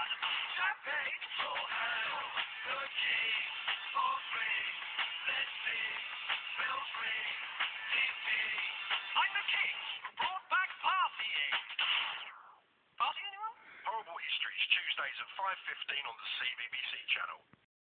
Champagne for hell, the king for free. Let's sing, bells ring, TV. I'm the king who brought back partying. Party anyone? Horrible Histories, Tuesdays at 5:15 on the CBBC channel.